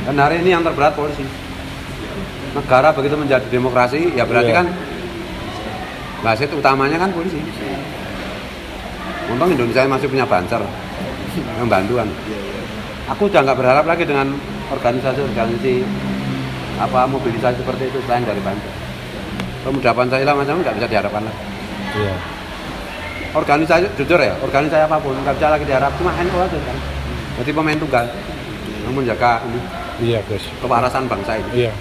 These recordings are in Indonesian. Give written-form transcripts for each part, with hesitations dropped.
Dan hari ini yang terberat polisi. Negara begitu menjadi demokrasi, ya berarti kan wasit utamanya kan polisi. Untung Indonesia masih punya Banser yang bantuan. Aku udah nggak berharap lagi dengan organisasi mobilisasi seperti itu selain dari Banser. Pemuda Pancasila macam nggak bisa diharapkan lagi. Iya. Organisasi jujur ya, organisasi apapun nggak bisa lagi diharap, cuma NU aja kan. Jadi pemain tunggal yang menjaga ini. Iya, Gus. Kewarasan bangsa ini. Iya.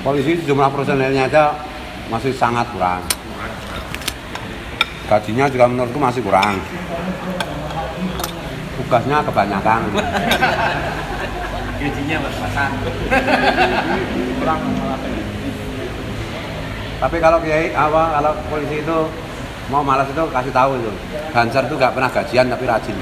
Polisi jumlah personelnya aja masih sangat kurang. Gajinya juga menurutku masih kurang. Tugasnya kebanyakan. Gajinya pas-pasan. Kurang apa ya? Tapi kalau kalau polisi itu mau malas itu kasih tahu itu. Banser itu nggak pernah gajian tapi rajin.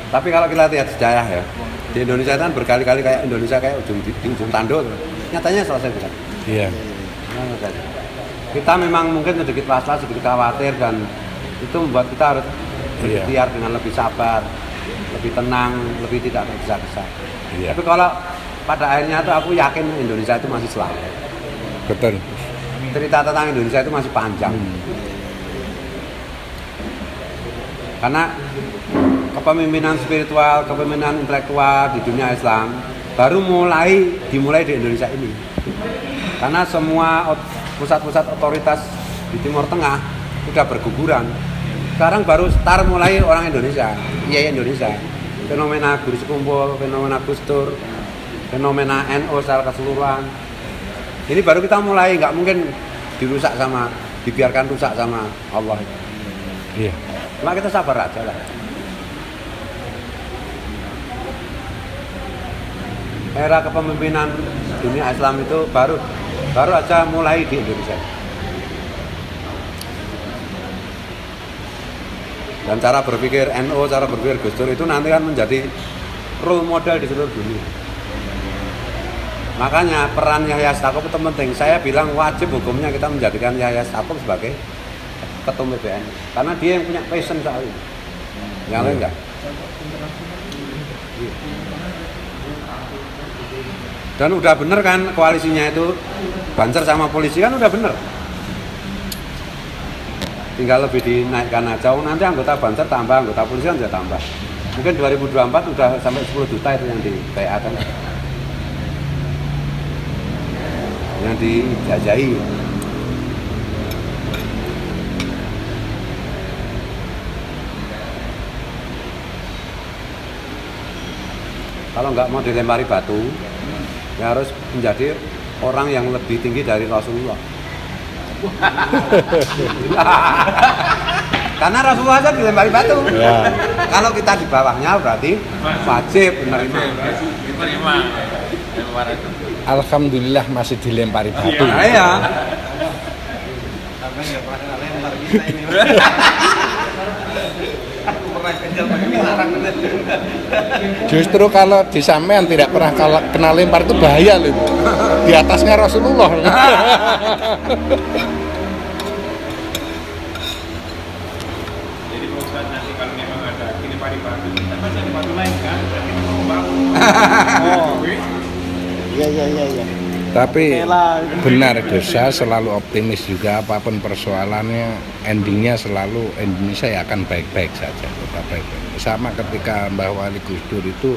Tapi kalau kita lihat sejarah ya, di Indonesia itu kan berkali-kali kayak Indonesia kayak ujung tanduk. Nyatanya selesai bukan? Iya. Kita memang mungkin sedikit was-was, sedikit khawatir dan itu membuat kita harus berikhtiar dengan lebih sabar, lebih tenang, lebih tidak tergesa-gesa. Iya. Tapi kalau pada akhirnya tuh aku yakin Indonesia itu masih selamat. Betul. Cerita tentang Indonesia itu masih panjang. Karena kepemimpinan spiritual, kepemimpinan intelektual di dunia Islam baru dimulai di Indonesia ini. Karena semua pusat-pusat otoritas di Timur Tengah sudah berguguran. Sekarang baru start mulai orang Indonesia, Indonesia. Fenomena Guru Sekumpul, fenomena Gus Dur, fenomena NU secara keseluruhan. Ini baru kita mulai, nggak mungkin dibiarkan rusak sama Allah. Iya. Cuma kita sabar aja lah. Era kepemimpinan dunia Islam itu baru aja mulai di Indonesia. Dan cara berpikir NU, cara berpikir Gus Dur itu nanti kan menjadi role model di seluruh dunia. Makanya peran Yahya Stakuf itu penting. Saya bilang wajib hukumnya kita menjadikan Yahya Stakuf sebagai ketua PBN. Karena dia yang punya passion soal ini. Yang lain enggak. Dan udah bener kan koalisinya itu Banser sama polisi kan udah bener. Tinggal lebih dinaikkan aja. Nanti anggota Banser tambah, anggota polisi kan juga tambah. Mungkin 2024 udah sampai 10 juta itu yang di PA kan. Yang dijajahi. Kalau nggak mau dilempari batu, ya harus menjadi orang yang lebih tinggi dari Rasulullah. Karena Rasulullah aja dilempari batu. Ya. Kalau kita di bawahnya berarti wajib menerima. Alhamdulillah masih dilempari batu. Iya. Justru kalau di sampean tidak pernah kena lempar itu bahaya loh. Di atasnya Rasulullah. Jadi Ustaz nanti kalau memang ada dilempari batu, kita masih ada batu lain kan? Berarti kita mau bangun. Oh. Iya. Tapi benar Gus, saya selalu optimis juga apapun persoalannya, endingnya selalu Indonesia ya akan baik-baik saja, tetap baik-baik. Sama ketika Mbah Wali Gus Dur itu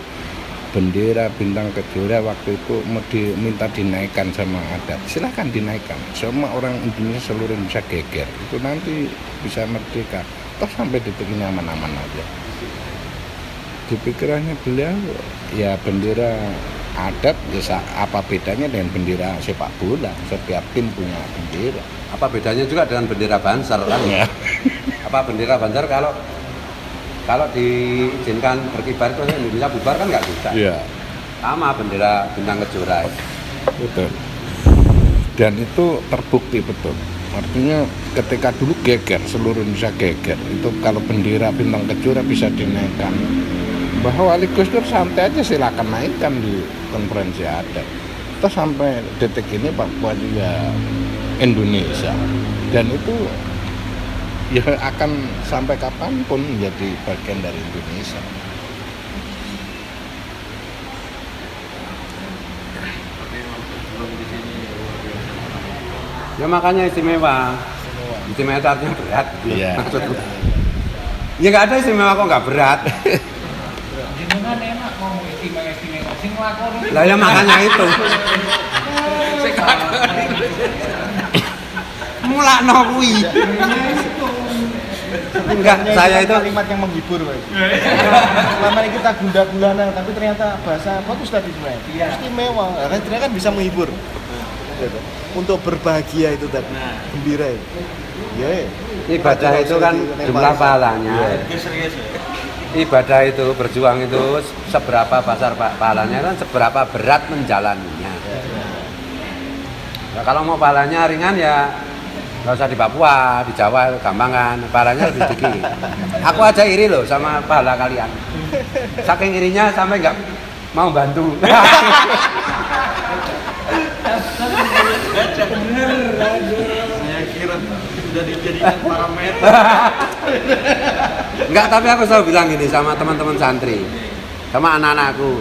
bendera bintang kejora waktu itu mau diminta dinaikkan sama adat, silahkan dinaikkan. Semua orang Indonesia seluruh Indonesia geger, itu nanti bisa merdeka. Toh sampai detik ini aman-aman aja. Di pikirannya beliau ya bendera adat bisa apa bedanya dengan bendera sepak bola? Setiap tim punya bendera. Apa bedanya juga dengan bendera Banser kan? Ya. Apa bendera Banser kalau diizinkan berkibar itu Indonesia bubar kan nggak bisa. Iya. Sama bendera bintang kejora. Betul. Dan itu terbukti betul. Artinya ketika dulu geger, seluruh Indonesia geger. Itu kalau bendera bintang kejora bisa dinaikkan. Bahwa Wali Gus Dur santai aja silakan naikkan di konferensi adat. Terus sampai detik ini Papua juga Indonesia. Dan itu ya akan sampai kapanpun menjadi bagian dari Indonesia. Ya makanya istimewa. Istimewa itu artinya berat. Iya. Maksudku. Ya nggak ada istimewa kok nggak berat. Jenengan enak ngomong istimewa sing nglakoni. Lah ya makanya itu. Mulakno kuwi. Enggak, saya itu kalimat yang menghibur, Pak. Selama ini kita gunda-gulana, tapi ternyata bahasa bagus tadi sebenarnya. Iya. Istimewa, kan ternyata kan bisa menghibur. Untuk berbahagia itu tadi, gembira itu. Ya. ibadah itu kan jumlah pahalanya. Serius ya. Ibadah itu berjuang itu seberapa besar pahalanya kan seberapa berat menjalaninya. Nah, kalau mau pahalanya ringan ya nggak usah di Papua, di Jawa gampang kan, pahalanya lebih sedikit. Aku aja iri loh sama pahala kalian. Saking irinya sampai nggak mau bantu. Saya kira sudah dijadikan parameter. Enggak, tapi aku selalu bilang gini sama teman-teman santri, sama anak-anakku.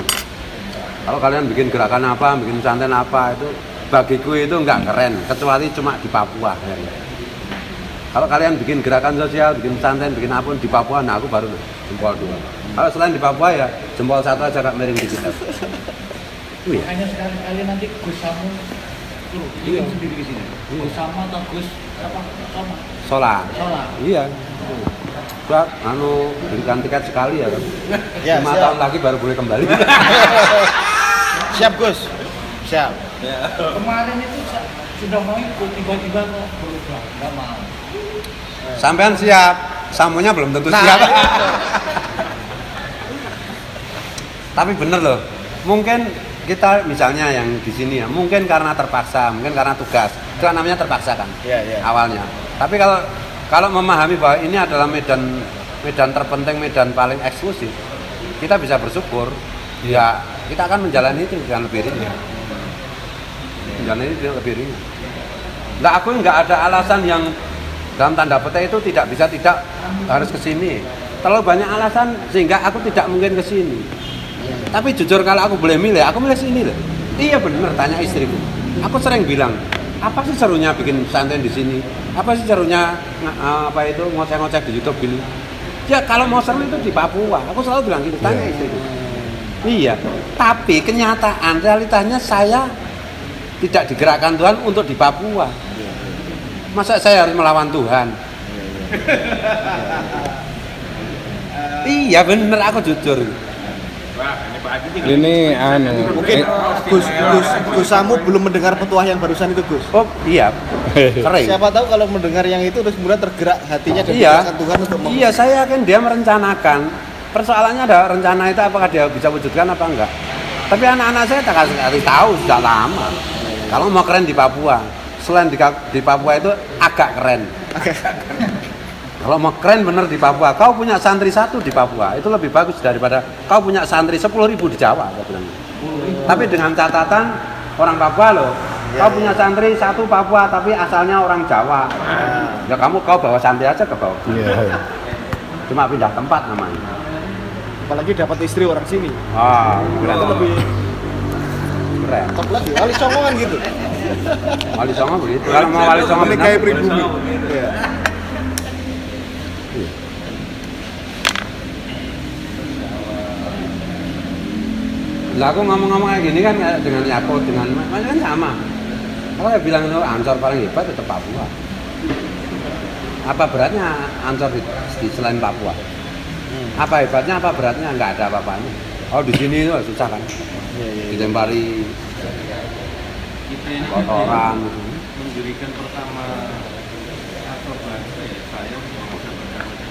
Kalau kalian bikin gerakan apa, bikin pesantren apa, itu bagiku itu enggak keren, kecuali cuma di Papua. Kalau kalian bikin gerakan sosial, bikin pesantren, bikin apapun di Papua, nah aku baru jempol 2. Kalau selain di Papua ya jempol 1 aja gak miring dikit. Iya. Hanya sekali-kali nanti Gus Samu kirim sendiri ke sini. Gus Sama atau Gus apa? Sama. Sholat. Sholat. Iya. Buat berikan tiket sekali ya kan. Ya, 5 siap. tahun lagi baru boleh kembali. Siap, Gus. Siap. Kemarin itu sudah mau ikut tiba-tiba kok berubah, nggak mau. Sampean siap, samunya belum tentu Nah, siap. Tapi bener loh, mungkin kita misalnya yang di sini ya, mungkin karena terpaksa, mungkin karena tugas, itu kan namanya terpaksa kan Iya. awalnya. Tapi kalau memahami bahwa ini adalah medan terpenting, medan paling eksklusif, kita bisa bersyukur. Ya kita akan menjalani itu dengan lebih ringan. Menjalani itu lebih ringan. Nggak, aku nggak ada alasan yang dalam tanda petik itu tidak harus ke sini. Terlalu banyak alasan sehingga aku tidak mungkin ke sini. Tapi jujur kalau aku boleh milih, aku milih sini loh. Iya bener, tanya istriku. Aku sering bilang, apa sih serunya bikin pesantren di sini? Apa sih serunya ngoceh-ngoceh di YouTube gini? Ya kalau mau seru itu di Papua. Aku selalu bilang gitu, tanya istriku. Iya, tapi kenyataan realitanya saya tidak digerakkan Tuhan untuk di Papua. Masa saya harus melawan Tuhan? Iya bener, aku jujur. Wah, ini Pak Adi Ini Mungkin Gus Samu belum mendengar petuah yang barusan itu, Gus. Oh iya, sering. Siapa tahu kalau mendengar yang itu terus kemudian tergerak hatinya dan Iya, digerakkan Tuhan untuk iya saya yakin dia merencanakan. Persoalannya ada rencana itu apakah dia bisa wujudkan apa enggak. Tapi anak-anak saya tak kasih tahu sudah lama. Kalau mau keren di Papua, selain di Papua itu agak keren. Kalau mau keren bener di Papua, kau punya santri 1 di Papua, itu lebih bagus daripada kau punya santri 10.000 di Jawa, saya bilang. Tapi dengan catatan orang Papua loh, kau punya santri 1 Papua tapi asalnya orang Jawa. Ya kau bawa santri aja ke bawah. Iya. Cuma pindah tempat namanya. apalagi dapat istri orang sini. Ah, Itu lebih keren. top lagi. Wali Songo kan gitu. Wali Songo begitu. Kalau mau Wali Songo Menikahi benar, pribumi. Iya. lah aku ngomong-ngomong kayak gini kan dengan Yakult, dengan macam kan sama. Kalau saya bilang itu Ansor paling hebat tetap Papua. Apa beratnya Ansor di selain Papua? Apa hebatnya, apa beratnya? Nggak ada apa-apanya. Oh di sini itu susah kan? Ditempari kita ini kotoran. mendirikan pertama kantor bahasa ya saya